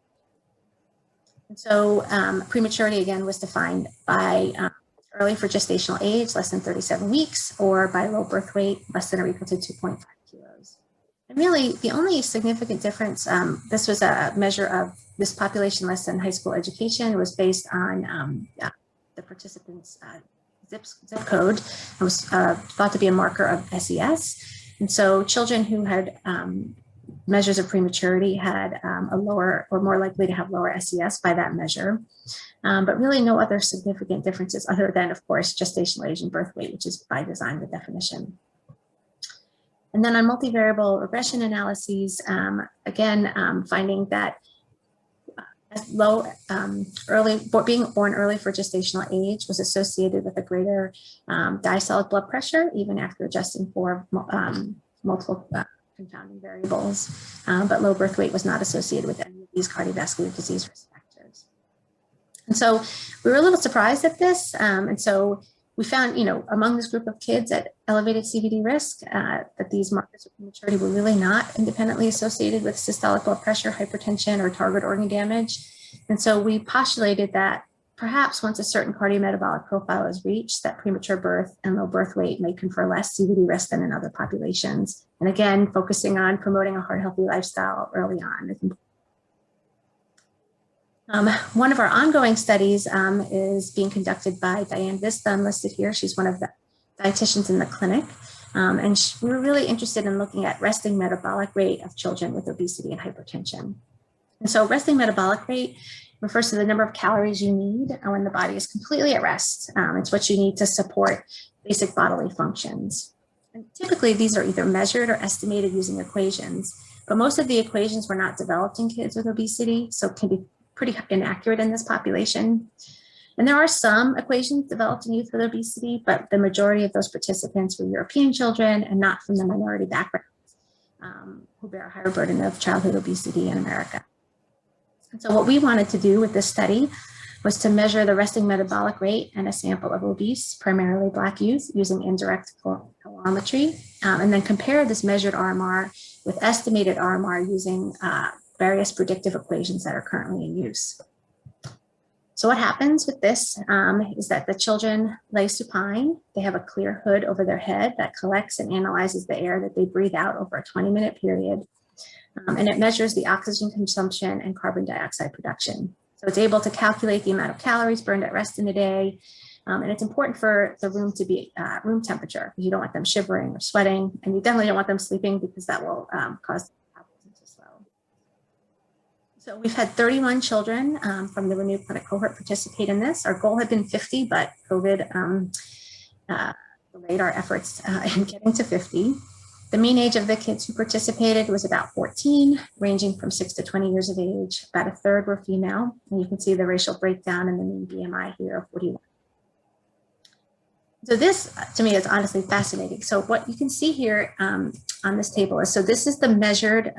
And so prematurity, again, was defined by early for gestational age, less than 37 weeks, or by low birth weight, less than or equal to 2.5 kilos. And really, the only significant difference, this was a measure of this population less than high school education. It was based on the participants' zip code. It was thought to be a marker of SES. And so children who had measures of prematurity had a lower or more likely to have lower SES by that measure. But really no other significant differences other than, of course, gestational age and birth weight, which is by design the definition. And then on multivariable regression analyses, again, finding that being born early for gestational age was associated with a greater diastolic blood pressure, even after adjusting for multiple confounding variables. But low birth weight was not associated with any of these cardiovascular disease risk factors. And so we were a little surprised at this. And so we found, among this group of kids at elevated CVD risk, that these markers of prematurity were really not independently associated with systolic blood pressure, hypertension, or target organ damage. And so we postulated that perhaps once a certain cardiometabolic profile is reached, that premature birth and low birth weight may confer less CVD risk than in other populations. And again, focusing on promoting a heart-healthy lifestyle early on is important. One of our ongoing studies is being conducted by Diane Vista, listed here. She's one of the dietitians in the clinic. And we were really interested in looking at resting metabolic rate of children with obesity and hypertension. And so resting metabolic rate refers to the number of calories you need when the body is completely at rest. It's what you need to support basic bodily functions. And typically, these are either measured or estimated using equations, but most of the equations were not developed in kids with obesity, so can be pretty inaccurate in this population. And there are some equations developed in youth with obesity, but the majority of those participants were European children and not from the minority backgrounds. who bear a higher burden of childhood obesity in America. And so what we wanted to do with this study was to measure the resting metabolic rate in a sample of obese, primarily Black youth, using indirect calorimetry, and then compare this measured RMR with estimated RMR using various predictive equations that are currently in use. So what happens with this is that the children lay supine. They have a clear hood over their head that collects and analyzes the air that they breathe out over a 20-minute period. And it measures the oxygen consumption and carbon dioxide production. So it's able to calculate the amount of calories burned at rest in a day. And it's important for the room to be room temperature, because you don't want them shivering or sweating, and you definitely don't want them sleeping, because that will cause them to slow. So we've had 31 children from the Renewal Clinic Cohort participate in this. Our goal had been 50, but COVID delayed our efforts in getting to 50. The mean age of the kids who participated was about 14, ranging from 6 to 20 years of age. About a third were female, and you can see the racial breakdown in the mean BMI here of 41. So this, to me, is honestly fascinating. So what you can see here on this table is, so this is the measured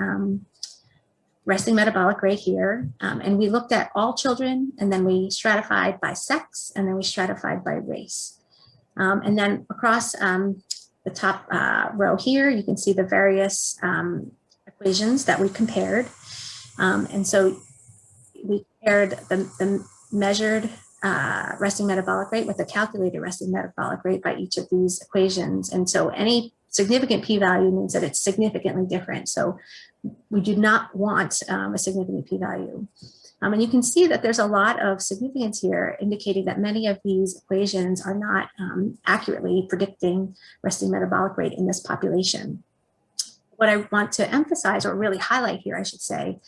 resting metabolic rate here, and we looked at all children, and then we stratified by sex, and then we stratified by race. And then across the top row here, you can see the various equations that we compared. And so we compared the measured resting metabolic rate with the calculated resting metabolic rate by each of these equations. And so any significant p-value means that it's significantly different. So we do not want a significant p-value. And you can see that there's a lot of significance here, indicating that many of these equations are not accurately predicting resting metabolic rate in this population. What I want to emphasize, or really highlight here, I should say,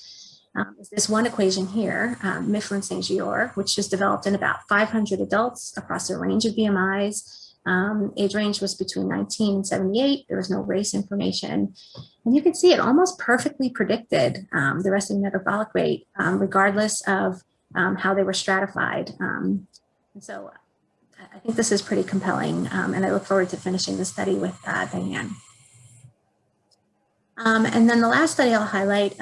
is this one equation here, Mifflin-St. which was developed in about 500 adults across a range of BMIs. Age range was between 19 and 78. There was no race information. And you can see it almost perfectly predicted the resting metabolic rate, regardless of how they were stratified. And so I think this is pretty compelling, and I look forward to finishing the study with Diane. And then the last study I'll highlight,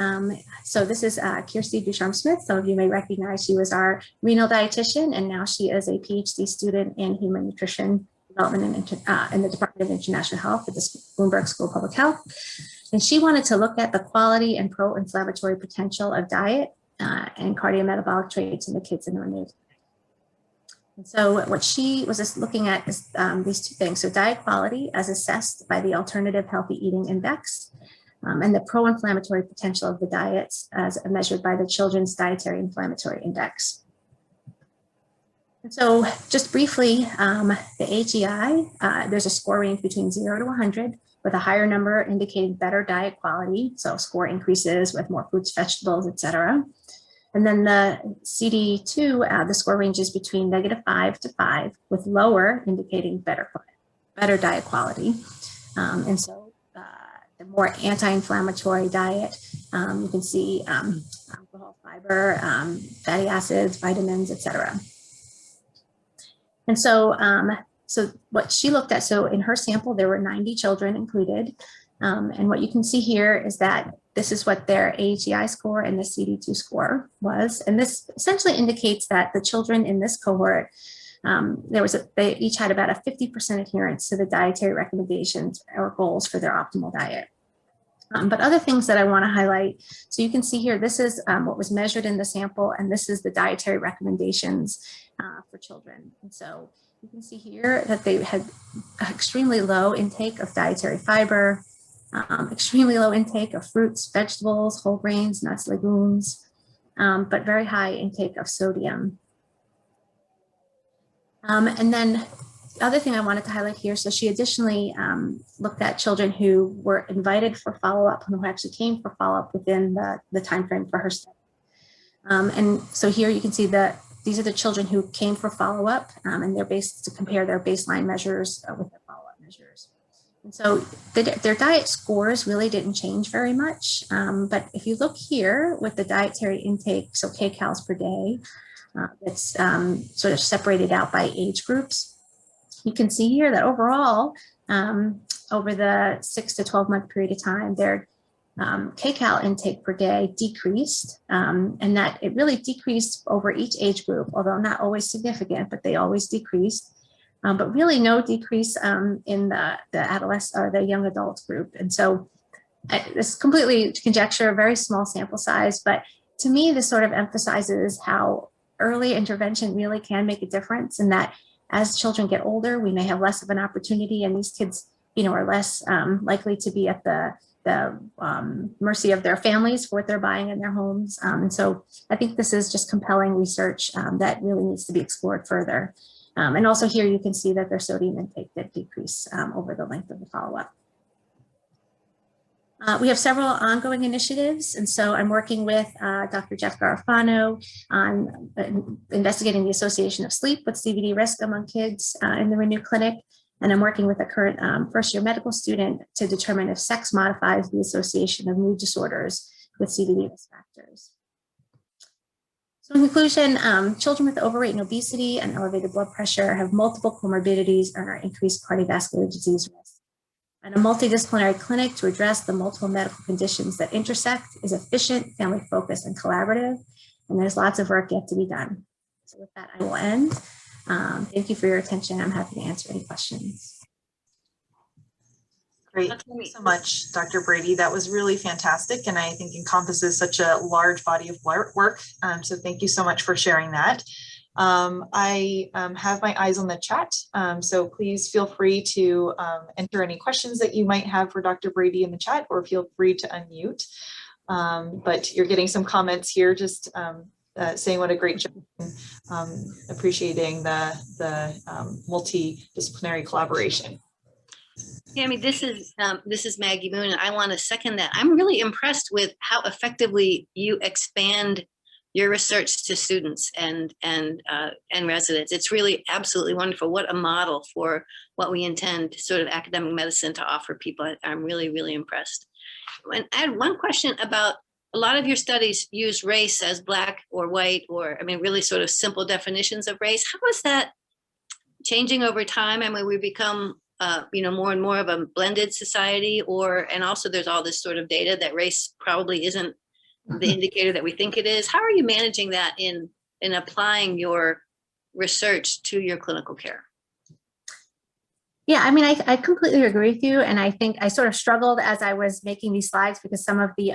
so this is Kirstie Duchamp-Smith. Some of you may recognize she was our renal dietitian, and now she is a PhD student in human nutrition development in the Department of International Health at the Bloomberg School of Public Health. And she wanted to look at the quality and pro-inflammatory potential of diet and cardiometabolic traits in the kids in the Renewal Clinic. And so what she was just looking at is these two things. So diet quality as assessed by the Alternative Healthy Eating Index, and the pro-inflammatory potential of the diets as measured by the Children's Dietary Inflammatory Index. And so just briefly, the HEI, there's a score range between 0 to 100, with a higher number indicating better diet quality. So score increases with more fruits, vegetables, et cetera. And then the CD2, the score ranges between -5 to 5, with lower indicating better diet quality. And so the more anti-inflammatory diet, you can see alcohol, fiber, fatty acids, vitamins, et cetera. And so, so what she looked at, so in her sample, there were 90 children included. And what you can see here is that this is what their AHEI score and the CD2 score was. And this essentially indicates that the children in this cohort, they each had about a 50% adherence to the dietary recommendations or goals for their optimal diet. But other things that I want to highlight, so you can see here, this is what was measured in the sample, and this is the dietary recommendations for children. And so you can see here that they had extremely low intake of dietary fiber, extremely low intake of fruits, vegetables, whole grains, nuts, legumes, but very high intake of sodium. And then the other thing I wanted to highlight here, so she additionally looked at children who were invited for follow-up and who actually came for follow-up within the time frame for her study. And so here you can see that these are the children who came for follow-up, and they're based to compare their baseline measures with their follow-up measures. And so their diet scores really didn't change very much. But if you look here with the dietary intake, so kcals per day, that's sort of separated out by age groups, you can see here that overall, over the 6 to 12 month period of time, their kcal intake per day decreased, and that it really decreased over each age group, although not always significant, but they always decreased. But really no decrease in the adolescent or the young adult group. And so it's completely conjecture, very small sample size, but to me, this sort of emphasizes how early intervention really can make a difference, and that as children get older, we may have less of an opportunity, and these kids, are less likely to be at the mercy of their families for what they're buying in their homes. And so I think this is just compelling research that really needs to be explored further. And also here you can see that their sodium intake did decrease over the length of the follow-up. We have several ongoing initiatives, and so I'm working with Dr. Jeff Garofano on investigating the association of sleep with CVD risk among kids in the Renewal Clinic, and I'm working with a current first-year medical student to determine if sex modifies the association of mood disorders with CVD risk factors. So in conclusion, children with overweight and obesity and elevated blood pressure have multiple comorbidities and are increased cardiovascular disease risk. And a multidisciplinary clinic to address the multiple medical conditions that intersect is efficient, family-focused, and collaborative. And there's lots of work yet to be done. So with that, I will end. Thank you for your attention. I'm happy to answer any questions. Great. Thank you so much, Dr. Brady. That was really fantastic, and I think encompasses such a large body of work. So thank you so much for sharing that. I have my eyes on the chat, so please feel free to enter any questions that you might have for Dr. Brady in the chat, or feel free to unmute. But you're getting some comments here, just saying what a great job, appreciating the multidisciplinary collaboration. Tammy, this is Maggie Moon, and I want to second that. I'm really impressed with how effectively you expand your research to students and residents. It's really absolutely wonderful. What a model for what we intend sort of academic medicine to offer people. I'm really, really impressed. And I had one question about a lot of your studies use race as black or white, or really sort of simple definitions of race. How is that changing over time? We become more and more of a blended society, and also there's all this sort of data that race probably isn't the indicator that we think it is. How are you managing that in applying your research to your clinical care? Yeah, I completely agree with you. And I think I sort of struggled as I was making these slides because some of the,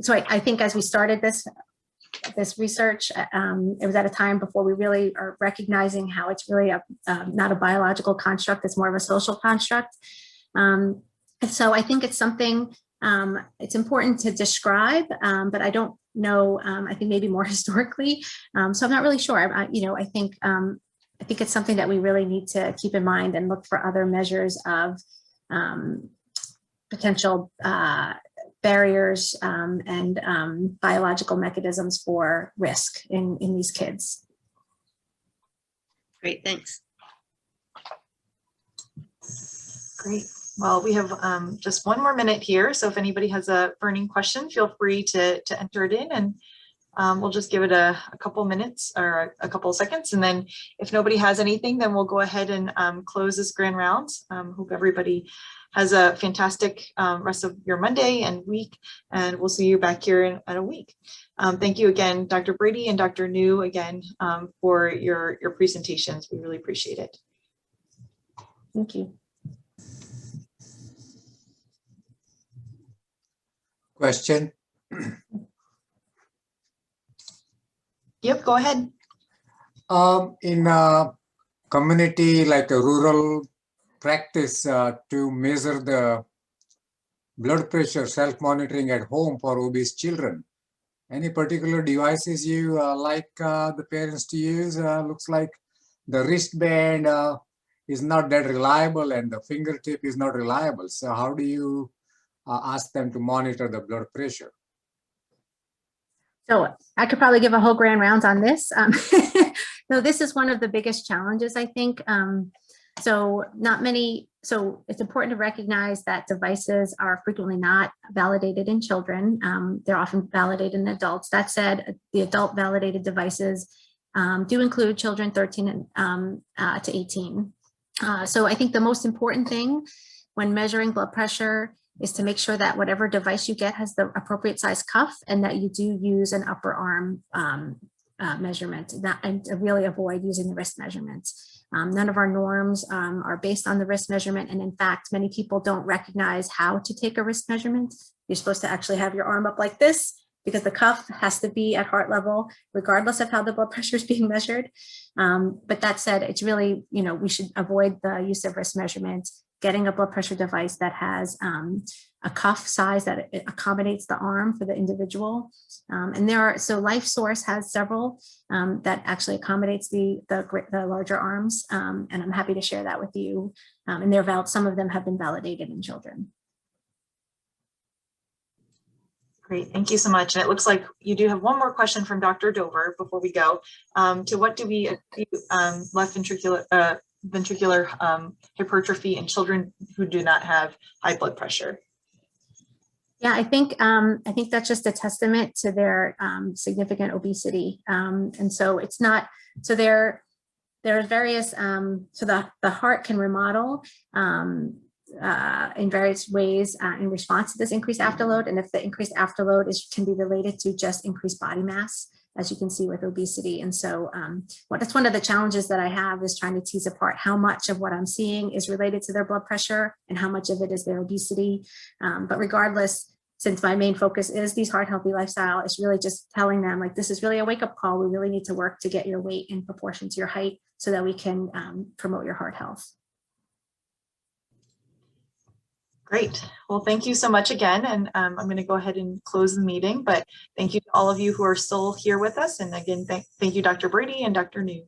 so I think as we started this research, it was at a time before we really are recognizing how it's really not a biological construct, it's more of a social construct. And so I think it's something it's important to describe, but I don't know, I think maybe more historically. So I'm not really sure. I think it's something that we really need to keep in mind and look for other measures of potential barriers and biological mechanisms for risk in these kids. Great, thanks. Great. Well, we have just one more minute here. So if anybody has a burning question, feel free to enter it in, and we'll just give it a couple minutes or a couple of seconds. And then if nobody has anything, then we'll go ahead and close this grand round. Hope everybody has a fantastic rest of your Monday and week, and we'll see you back here in a week. Thank you again, Dr. Brady and Dr. New, again, for your presentations. We really appreciate it. Thank you. Question? Yep, go ahead. In a community like a rural practice to measure the blood pressure, self-monitoring at home for obese children, any particular devices you like the parents to use? Looks like the wristband is not that reliable and the fingertip is not reliable. So how do you ask them to monitor the blood pressure? So I could probably give a whole grand rounds on this. So this is one of the biggest challenges, I think. So it's important to recognize that devices are frequently not validated in children. They're often validated in adults. That said, the adult validated devices do include children 13 to 18. So I think the most important thing when measuring blood pressure is to make sure that whatever device you get has the appropriate size cuff, and that you do use an upper arm measurement, and to really avoid using the wrist measurements. None of our norms are based on the wrist measurement. And in fact, many people don't recognize how to take a wrist measurement. You're supposed to actually have your arm up like this, because the cuff has to be at heart level, regardless of how the blood pressure is being measured. But that said, it's really, we should avoid the use of wrist measurements, getting a blood pressure device that has a cuff size that it accommodates the arm for the individual. And so Life Source has several that actually accommodates the larger arms. And I'm happy to share that with you. And some of them have been validated in children. Great, thank you so much. And it looks like you do have one more question from Dr. Dover before we go. To what do we attribute left ventricular hypertrophy in children who do not have high blood pressure? Yeah, I think that's just a testament to their significant obesity. And so it's not, so there are various, so the heart can remodel in various ways in response to this increased afterload. And if the increased afterload can be related to just increased body mass, as you can see with obesity. And so that's one of the challenges that I have, is trying to tease apart how much of what I'm seeing is related to their blood pressure and how much of it is their obesity. But regardless, since my main focus is these heart healthy lifestyle, it's really just telling them, like, this is really a wake-up call. We really need to work to get your weight in proportion to your height so that we can promote your heart health. Great. Well, thank you so much again. And I'm going to go ahead and close the meeting, but thank you to all of you who are still here with us. And again, thank you, Dr. Brady and Dr. New.